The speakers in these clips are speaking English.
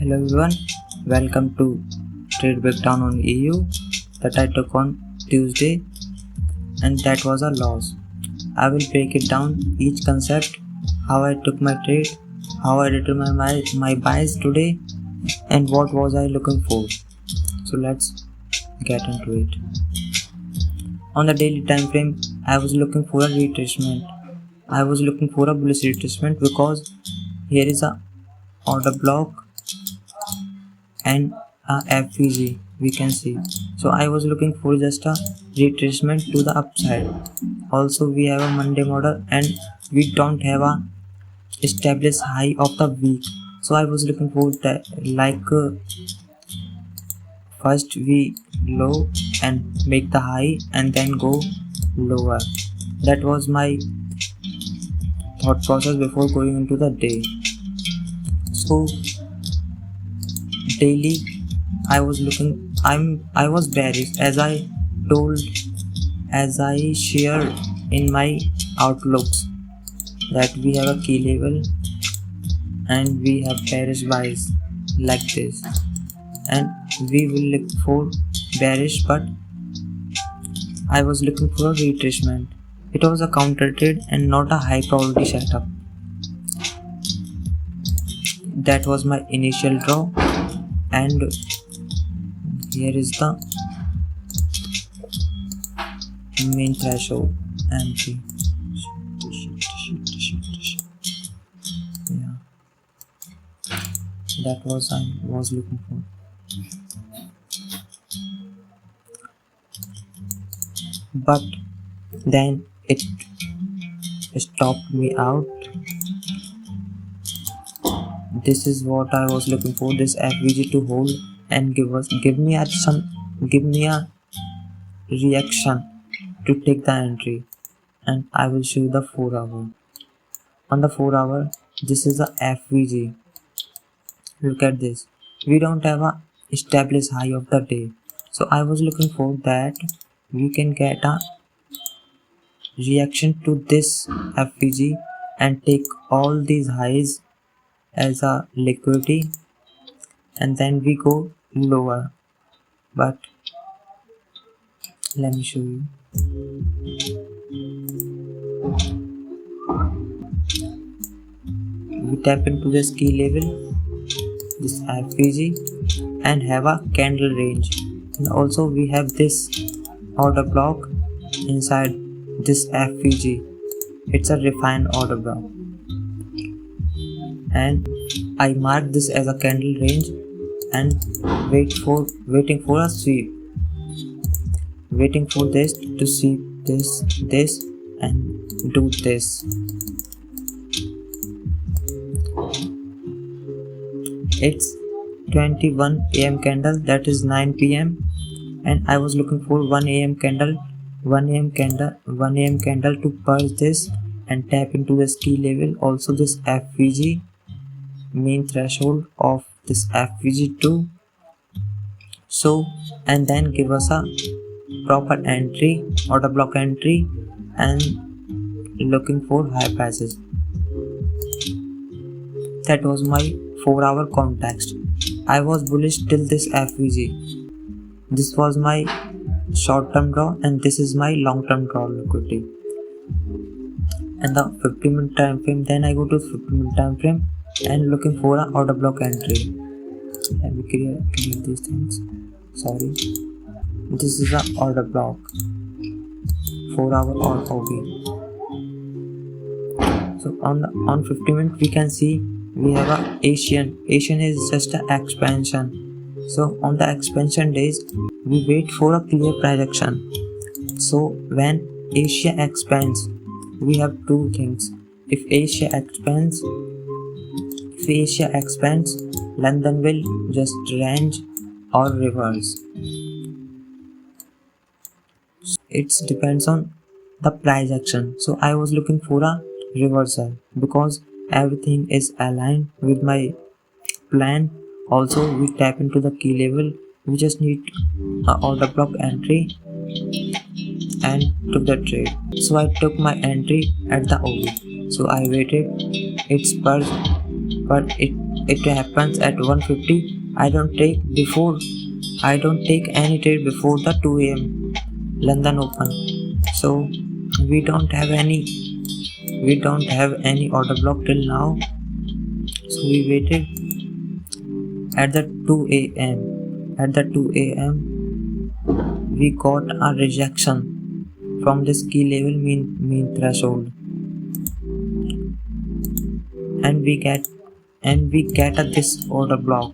Hello everyone, welcome to Trade Breakdown on EU that I took on Tuesday, and that was a loss. I will break it down, each concept, how I took my trade, how I determined my buys today, and what was I looking for. So let's get into it. On the daily time frame, I was looking for a retracement. I was looking for a bullish retracement because here is a order block and a FVG we can see. So I was looking for just a retracement to the upside. Also we have a Monday model and we don't have a established high of the week. So I was looking for that first we low and make the high and then go lower. That was my thought process before going into the day. So daily I was bearish as I shared in my outlooks that we have a key level and we have bearish buys like this, and we will look for bearish, but I was looking for a retracement. It was a counter trade and not a high probability setup. That was my initial draw, and here is the main threshold entry. Yeah, that was I was looking for. But then it stopped me out. This is what I was looking for, this FVG to hold and give me a reaction to take the entry. And I will show you the 4 hour. On the 4 hour, this is the FVG. Look at this. We don't have a established high of the day. So I was looking for that we can get a reaction to this FVG and take all these highs as a liquidity, and then we go lower. But let me show you. We tap into this key level, this FVG, and have a candle range, and also we have this order block inside this FVG. It's a refined order block, and I mark this as a candle range and waiting for a sweep, waiting for this to see this and do this. It's 21 AM candle, that is 9 PM, and I was looking for 1 AM candle to purge this and tap into this key level, also this FVG main threshold of this FVG2. So, and then give us a proper entry, order block entry, and looking for high prices. That was my 4 hour context. I was bullish till this FVG. This was my short term draw, and this is my long term draw liquidity. And the 15-minute time frame, then I go to 15-minute time frame and looking for an order block entry. Let me clear these things. Sorry, this is an order block, 4 hour or OB. So on 50 minutes we can see we have a Asian is just an expansion. So on the expansion days we wait for a clear price action. So when Asia expands, we have two things. If Asia expands, London will just range or reverse. It depends on the price action. So I was looking for a reversal because everything is aligned with my plan. Also we tap into the key level. We just need an order block entry and took the trade. So I took my entry at the OB. So I waited, it's purged, but it happens at 1:50. I don't take any trade before the 2 a.m. London Open. So we don't have any order block till now. So we waited at the 2 a.m. At the 2 a.m. we got a rejection from this key level mean threshold, and we get this order block,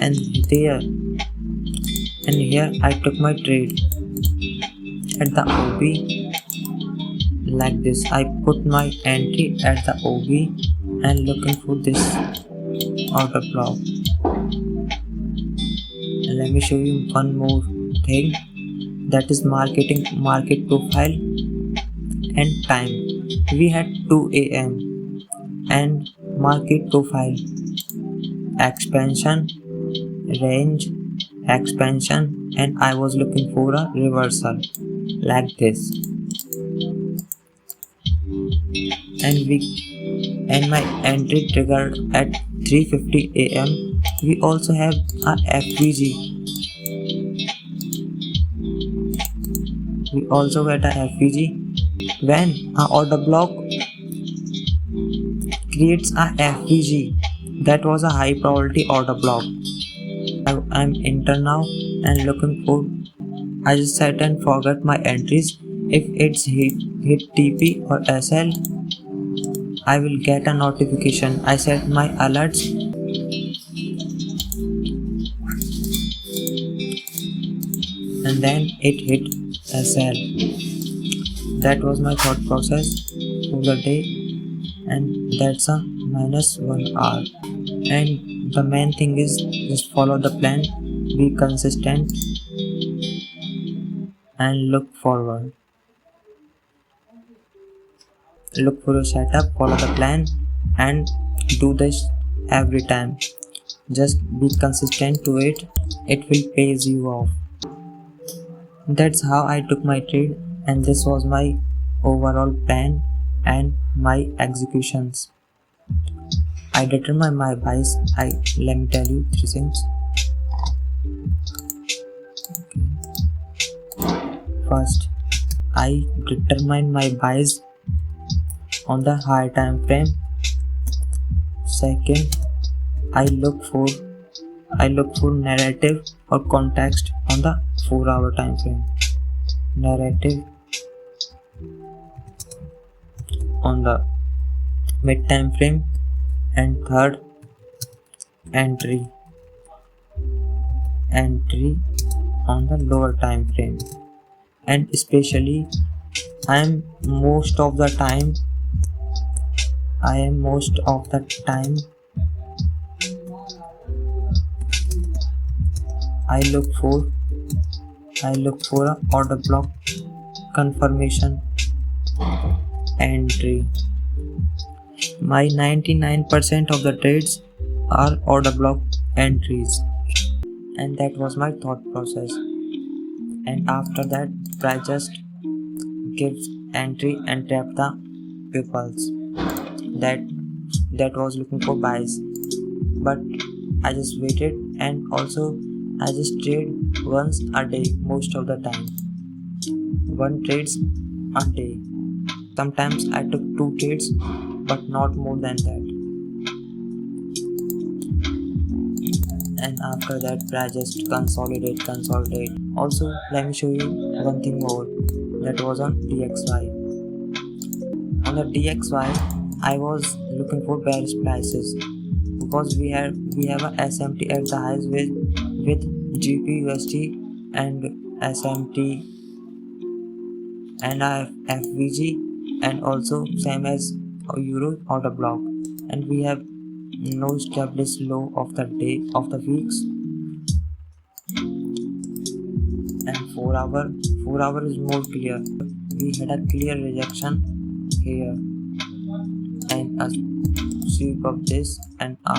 and here I took my trade at the OB like this. I put my entry at the OB and looking for this order block. And let me show you one more thing, that is market profile and time. We had 2 a.m. and market profile expansion, range, expansion, and I was looking for a reversal like this, and my entry triggered at 3:50 a.m. We also have a FVG. We also get a FVG. When a order block creates a FVG, that was a high probability order block. I'm enter now and looking for. I just set and forget my entries. If it's hit TP or SL, I will get a notification. I set my alerts and then it hit SL. That was my thought process for the day, and that's a -1 hour. And the main thing is just follow the plan, be consistent, and look forward. Look for your setup, follow the plan, and do this every time. Just be consistent to it. It will pays you off. That's how I took my trade, and this was my overall plan and my executions. I determined my buys. Let me tell you 3 things. First, I determined my buys on the higher time frame. Second, I look for narrative or context on the 4-hour time frame. Narrative on the mid time frame, and third, entry on the lower time frame. And especially I am most of the time I look for a order block confirmation entry. My 99% of the trades are order block entries, and that was my thought process. And after that, I just gives entry and trap the peoples that was looking for buys, but I just waited, and also I just trade once a day most of the time. 1 trades a day. Sometimes I took 2 trades, but not more than that. And after that, I just consolidate. Also, let me show you one thing more. That was on DXY. On the DXY, I was looking for bearish prices because we have a SMT at the highs with GPUSD and SMT, and I have FVG, and also same as Euro order block, and we have no established low of the day of the weeks, and 4 hour is more clear. We had a clear rejection here, and a sweep of this, and a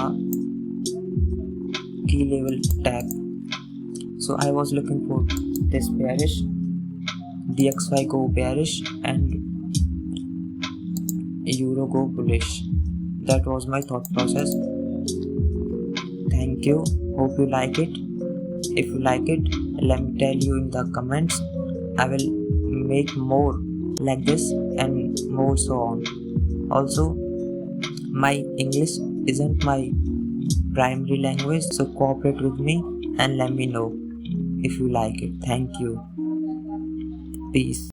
key level tap. So I was looking for this bearish, DXY go bearish, and Euro go bullish. That was my thought process. Thank you. Hope you like it. If you like it, let me tell you in the comments. I will make more like this and more so on. Also, my English isn't my primary language, so cooperate with me and let me know if you like it. Thank you. Peace.